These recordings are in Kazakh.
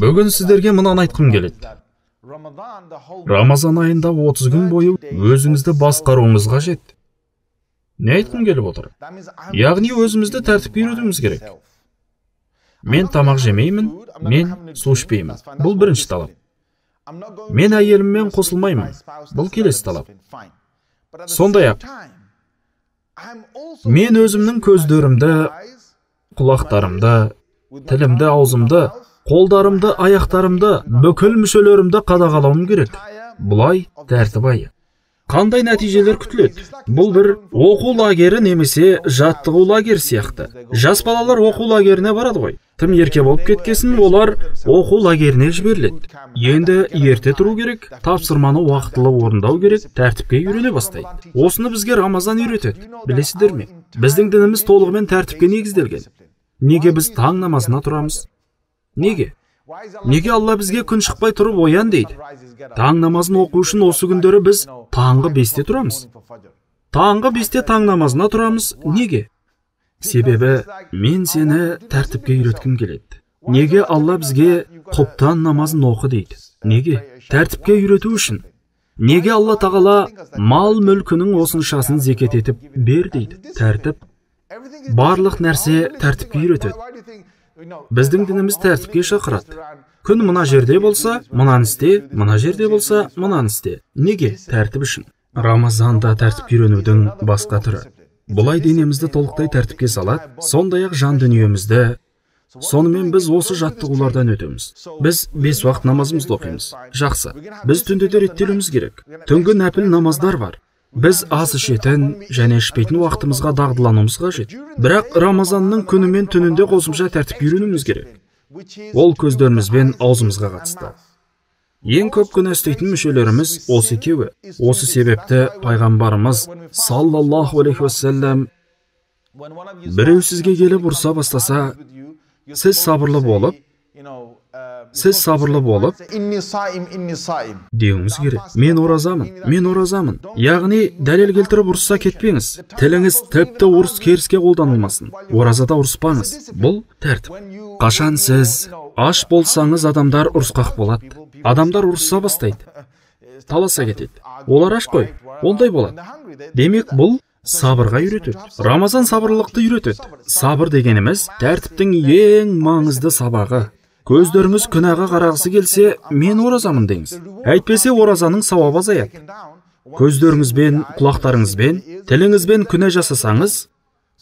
Бүгін сіздерге мынаны айтқым келеді. Рамазан айында 30 күн бойы өзіңізді басқаруыңыз қажет. Не айтқым келіп отыр? Яғни өзімізді тәртіпке үйретуіміз керек. Мен тамақ жемеймін, мен су ішпеймін. Бұл бірінші талап. Мен әйеліммен қосылмаймын. Бұл келесі талап. Сондай-ақ, мен өзімнің көздерімді, құлақтарымды, тілімді, аузымды, қолдарымды, аяқтарымды, бүкіл мүшелерімді қадағалауым керек. Бұлай тәртіп айы. Қандай нәтижелер күтіледі? Бұл бір оқу лагері немесе жаттығу лагері сияқты. Жас балалар оқу лагеріне барады ғой. Тым ерке болып кеткесін, олар оқу лагеріне жіберіледі. Енді ерте тұру керек, тапсырманы уақытылы орындау керек, тәртіпке үйрене бастайды. Осыны бізге Рамазан үйретеді. Білесіздер ме? Біздің дініміз толығымен тәртіпке негізделген. Неге біз таң намазына тұрамыз? Неге? Неге Алла бізге күн шықпай тұрып оян дейді? Таң намазын оқу үшін осы күндері біз таңғы 5-те тұрамыз. Таңғы 5-те таң намазына тұрамыз. Неге? Себебі мен сені тәртіпке үйреткім келеді. Неге Алла бізге құптан намазын оқы дейді? Неге? Тәртіпке үйрету үшін. Неге Алла тағала мал мүлкінің осыншасын зекет етіп бер дейді? Тәртіп. Барлық нәрсе тәртіпке үйретеді. Біздің дініміз тәртіпке шақырады. Күн мына жерде болса, мынаны істе, мына жерде болса, мынаны істе. Неге? Тәртіп үшін. Рамазанда тәртіпке үйренудің басқа түрі. Бұлай денемізді толықтай тәртіпке салады, сондай-ақ жан дүниемізді. Сонымен біз осы жаттығулардан өтеміз. Біз 5 уақыт намазымызды оқимыз. Жақсы. Біз түнде де реттелуіміз керек. Түнгі нәпіл намаздар бар. Біз ас ішетін және ішпейтін уақытымызға дағдылануымыз қажет. Бірақ Рамазанның күні мен түнінде қосымша тәртіп үйренуіміз керек. Ол көздеріміз бен аузымызға қатысты. Ең көп күнә істейтін мүшелеріміз осы екеуі. Осы себепті пайғамбарымыз саллаллаху алейхи уассалам біреу сізге келіп ұрса бастаса, сіз сабырлы болып деуіңіз керек. Мен оразамын. Яғни дәлел келтіріп ұрысса кетпеңіз. Тіліңіз тіпті ұрыс керіске қолданылмасын. Оразада ұрыспаңыз. Бұл тәртіп. Қашан сіз аш болсаңыз, адамдар ұрысқақ болады. Адамдар ұрысса бастайды. Таласа кетеді. Олар аш қой. Ондай болады. Демек бұл сабырға үйретеді. Рамазан сабырлықты үйретеді. Сабыр дегеніміз тәртіптің ең маңызды сабағы. Көздеріңіз күнәға қарағысы келсе, мен оразамын деңіз. Әйтпесе оразаның сауабы азаяды. Көздеріңізбен, құлақтарыңызбен, тіліңізбен күнә жасасаңыз,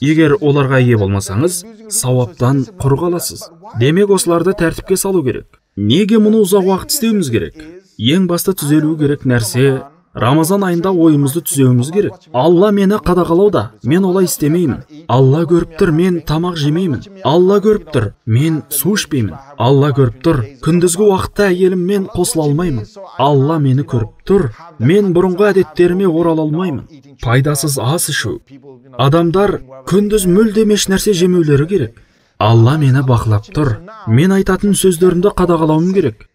егер оларға ие болмасаңыз, сауаптан құр қаласыз. Демек осыларды тәртіпке салу керек. Неге мұны ұзақ уақыт істеуіміз керек? Ең басты түзелу керек нәрсе Рамазан айында ойымызды түзеуіміз керек. Алла мені қадағалауда, мен олай істемеймін. Алла көріп тұр, мен тамақ жемеймін. Алла көріп тұр, мен су ішпеймін. Алла көріп тұр, күндізгі уақытта әйеліммен қосыла алмаймын. Алла мені көріп тұр, мен бұрынғы әдеттеріме орала алмаймын. Пайдасыз ас ішу. Адамдар күндіз мүлдем еш нәрсе жемеулері керек. Алла мені бақылап тұр, мен айтатын сөздерімді қадағалауым керек.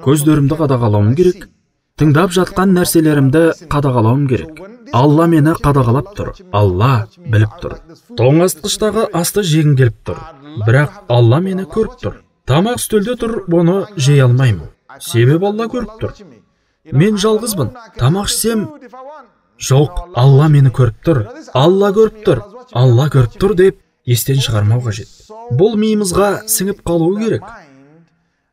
Көздерімді қадағалауым керек. Тыңдап жатқан нәрселерімді қадағалауым керек. Алла мені қадағалап тұр. Алла біліп тұр. Тоңазытқыштағы асты жегім келіп тұр. Бірақ Алла мені көріп тұр. Тамақ үстелде тұр, бұны жей алмаймын. Себебі Алла көріп тұр. Мен жалғызбын. Тамақ ішсем, жоқ, Алла мені көріп тұр. Алла көріп тұр. Алла көріп тұр деп естен шығармау қажет. Бұл миымызға сіңіп қалуы керек.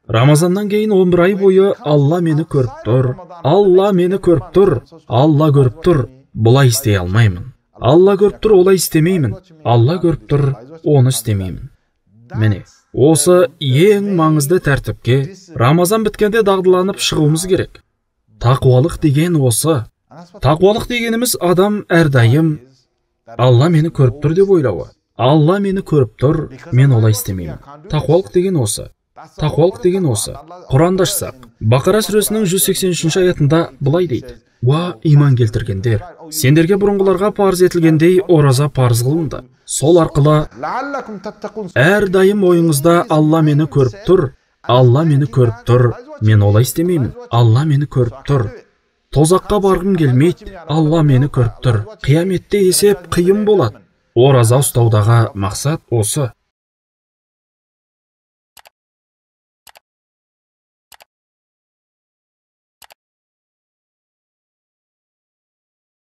Рамазаннан кейін 11 ай бойы Алла мені көріп тұр. Алла мені көріп тұр. Алла көріп тұр. Бұлай істей алмаймын. Алла көріп тұр, олай істемеймін. Алла көріп тұр, оны істемеймін. Міне, осы ең маңызды тәртіпке Рамазан біткенде дағдыланып шығуымыз керек. Тақуалық деген осы. Тақуалық дегеніміз адам әрдайым Алла мені көріп тұр деп ойлауы. Алла мені көріп тұр, мен олай істемеймін. Тақуалық деген осы. Тақуалық деген осы. Құранды ашсақ, Бақара сүресінің 183 аятында былай дейді: «Уа иман келтіргендер, сендерге бұрынғыларға парыз етілгендей ораза парыз қылынды. Сол арқылы әрдайым ойыңызда Алла мені көріп тұр, Алла мені көріп тұр, мен олай істемеймін. Алла мені көріп тұр. Тозаққа барғым келмейді, Алла мені көріп тұр. Қияметте есеп қиын болады». Ораза ұстаудағы мақсат осы.